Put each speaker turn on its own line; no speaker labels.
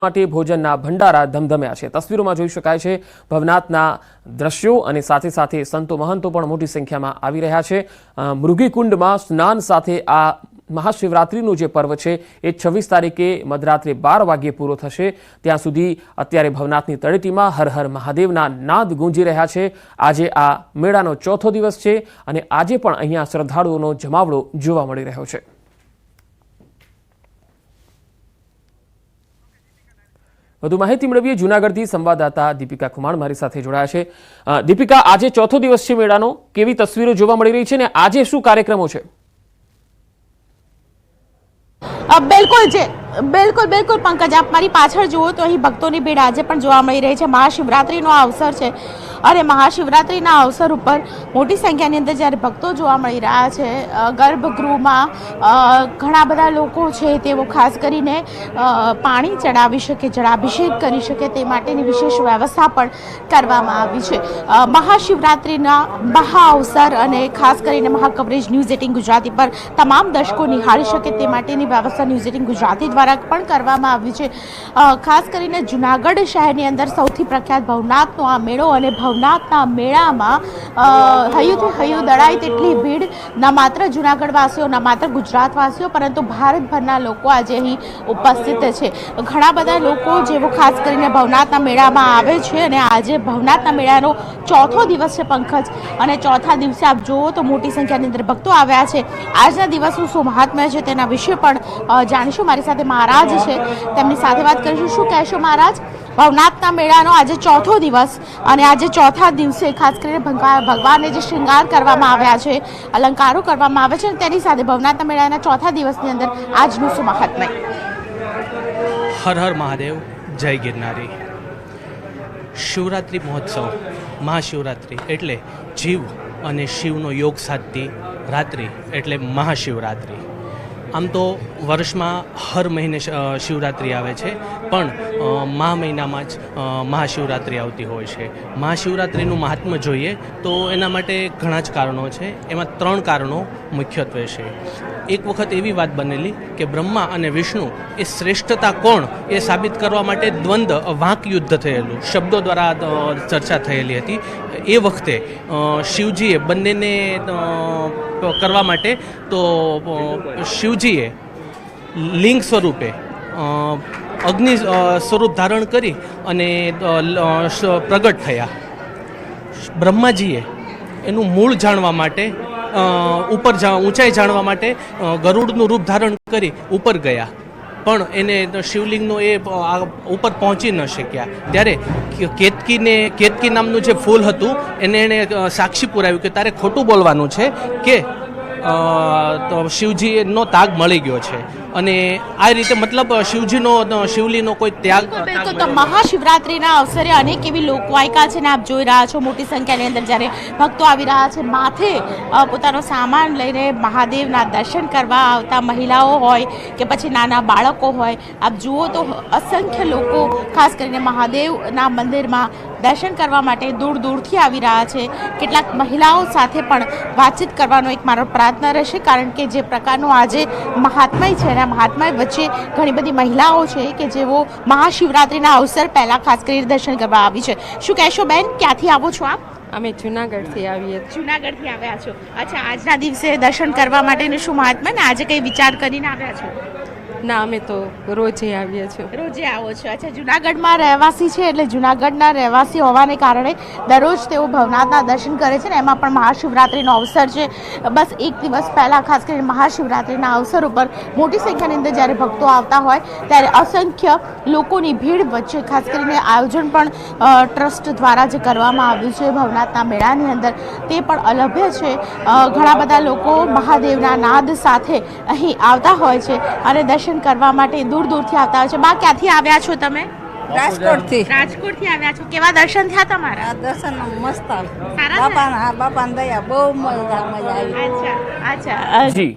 માટે ભોજનના ભંડારા ધમધમ્યા છે। તસવીરોમાં જોઈ શકાય છે ભવનાથના દ્રશ્યો અને સાથે સાથે સંતો મહંતો પણ મોટી સંખ્યામાં આવી રહ્યા છે। મૃગીકુંડમાં સ્નાન સાથે આ મહાશિવરાત્રિનું જે પર્વ છે એ 26 તારીખે મધરાત્રે 12 વાગ્યે પૂરો થશે। ત્યાં સુધી અત્યારે ભવનાથની તળેટીમાં હર હર મહાદેવના નાદ ગુંજી રહ્યા છે। આજે આ મેળાનો ચોથો દિવસ છે અને આજે પણ અહીંયા શ્રદ્ધાળુઓનો જમાવડો જોવા મળી રહ્યો છે। વધુ માહિતી મેળવીએ જૂનાગઢથી સંવાદદાતા દીપિકા કુમાર મારી સાથે જોડાયા છે। દીપિકા, આજે ચોથો દિવસ છે મેળાનો, કેવી તસવીરો જોવા મળી રહી છે અને આજે શું કાર્યક્રમો છે?
બિલકુલ પંકજ, આપ મારી પાછળ જુઓ તો અહીં ભક્તોની ભીડ આજે પણ જોવા મળી રહી છે। મહાશિવરાત્રીનો અવસર છે અને મહાશિવરાત્રીના અવસર ઉપર મોટી સંખ્યાની અંદર જ્યારે ભક્તો જોવા મળી રહ્યા છે, ગર્ભગૃહમાં ઘણા બધા લોકો છે તેઓ ખાસ કરીને પાણી ચડાવી શકે, જળાભિષેક કરી શકે તે માટેની વિશેષ વ્યવસ્થા પણ કરવામાં આવી છે। મહાશિવરાત્રીના મહા અવસર અને ખાસ કરીને મહાકવરેજ ન્યૂઝ 18 ગુજરાતી પર તમામ દર્શકો નિહાળી શકે તે માટેની વ્યવસ્થા ન્યૂઝ 18 ગુજરાતી દ્વારા પણ કરવામાં આવી છે। ખાસ કરીને જૂનાગઢ શહેરની અંદર સૌથી પ્રખ્યાત ભવનાથનો આ મેળો અને ભવનાથના મેળામાં હૈયુંથી હૈયું દળાય તેટલી ભીડ ન માત્ર જૂનાગઢવાસીઓ, ન માત્ર ગુજરાતવાસીઓ પરંતુ ભારતભરના લોકો આજે અહીં ઉપસ્થિત છે। ઘણા બધા લોકો જેઓ ખાસ કરીને ભવનાથના મેળામાં આવે છે અને આજે ભવનાથના મેળાનો ચોથો દિવસ છે પંકજ, અને ચોથા દિવસે આપ જુઓ તો મોટી સંખ્યાની અંદર ભક્તો આવ્યા છે। આજના દિવસનું શું મહાત્મ્ય છે તેના વિશે પણ જાણીશું। મારી સાથે મહારાજ છે, તેમની સાથે વાત કરીશું। શું કહેશો મહારાજ, ભવનાથના મેળાનો આજે ચોથો દિવસ અને આજે ચોથા દિવસે ખાસ કરીને ભગવાનને જે શ્રૃંગાર કરવામાં આવ્યા છે, અલંકારો કરવામાં આવે છે અને તેની સાથે ભવનાથના મેળાના ચોથા દિવસની અંદર આજનું શું મહાત્મ્ય?
હર હર મહાદેવ, જય ગિરનારી। શિવરાત્રિ મહોત્સવ, મહાશિવરાત્રિ એટલે જીવ અને શિવનો યોગ સાધતી રાત્રિ એટલે મહાશિવરાત્રિ। આમ તો વર્ષમાં હર મહિને શિવરાત્રિ આવે છે, પણ મહા મહિનામાં જ મહાશિવરાત્રિ આવતી હોય છે। મહાશિવરાત્રિનું મહાત્મ્ય જોઈએ તો એના માટે ઘણા જ કારણો છે, એમાં 3 કારણો મુખ્યત્વે છે। એક વખત એવી વાત બનેલી કે બ્રહ્મા અને વિષ્ણુ એ શ્રેષ્ઠતા કોણ એ સાબિત કરવા માટે દ્વંદ્વ વાંક યુદ્ધ થયેલું, શબ્દો દ્વારા ચર્ચા થયેલી હતી। એ વખતે શિવજીએ બંનેને કરવા માટે તો શિવજીએ લિંગ સ્વરૂપે અગ્નિ સ્વરૂપ ધારણ કરી અને પ્રગટ થયા। બ્રહ્માજીએ એનું મૂળ જાણવા માટે ઊંચાઈ જાણવા માટે ગરુડનું રૂપ ધારણ કરી ઉપર ગયા, પણ એને શિવલિંગનો એ ઉપર પહોંચી ન શક્યા। ત્યારે કેતકી નામનું જે ફૂલ હતું એને સાક્ષી પુરાવ્યું કે તારે ખોટું બોલવાનું છે કે તો શિવજીનો તાગ મળી ગયો છે, અને આ રીતે મતલબ શિવલીનો કોઈ ત્યાગ।
બિલકુલ, તો મહાશિવરાત્રિના અવસરે અનેક એવી લોકવાયકા છે ને આપ જોઈ રહ્યા છો મોટી સંખ્યાની અંદર જ્યારે ભક્તો આવી રહ્યા છે, માથે પોતાનો સામાન લઈને મહાદેવના દર્શન કરવા આવતા મહિલાઓ હોય કે પછી નાના બાળકો હોય, આપ જુઓ તો અસંખ્ય લોકો ખાસ કરીને મહાદેવના મંદિરમાં દર્શન કરવા માટે દૂર દૂરથી આવી રહ્યા છે। કેટલાક મહિલાઓ સાથે પણ વાતચીત કરવાનો એક મારો પ્રાર્થના રહેશે, કારણ કે જે પ્રકારનું આજે મહાત્મય છે અને મહાત્મય વચ્ચે ઘણી બધી મહિલાઓ છે કે જેઓ મહાશિવરાત્રિના અવસર પહેલાં ખાસ કરીને દર્શન કરવા આવી છે। શું કહેશો બેન, ક્યાંથી આવો છો આપ?
અમે જૂનાગઢથી આવીએ છીએ।
જૂનાગઢથી આવ્યા છો, અચ્છા। આજના દિવસે દર્શન કરવા માટેનું શું મહાત્મય ને આજે કઈ વિચાર કરીને આવ્યા છો?
ના, અમે તો રોજે આવીએ છીએ।
રોજે આવો છો, અચ્છા। જૂનાગઢમાં રહેવાસી છે એટલે જૂનાગઢના રહેવાસી હોવાને કારણે દરરોજ તેઓ ભવનાથના દર્શન કરે છે ને એમાં પણ મહાશિવરાત્રિનો અવસર છે। બસ એક દિવસ પહેલાં ખાસ કરીને મહાશિવરાત્રિના અવસર ઉપર મોટી સંખ્યાની અંદર જ્યારે ભક્તો આવતા હોય ત્યારે અસંખ્ય લોકોની ભીડ વચ્ચે ખાસ કરીને આયોજન પણ ટ્રસ્ટ દ્વારા જે કરવામાં આવ્યું છે ભવનાથના મેળાની અંદર તે પણ અલભ્ય છે। ઘણા બધા લોકો મહાદેવના નાદ સાથે અહીં આવતા હોય છે અને દર્શન કરવા માટે દૂર દૂરથી આવતા હોય છે। બા, ક્યાંથી આવ્યા છો તમે?
રાજકોટથી
આવ્યા છો। કેવા દર્શન થયા તમારા?
દર્શન મસ્ત,
સારા
બાપાના દયા, બહુ મજા આવી।
અચ્છા
જી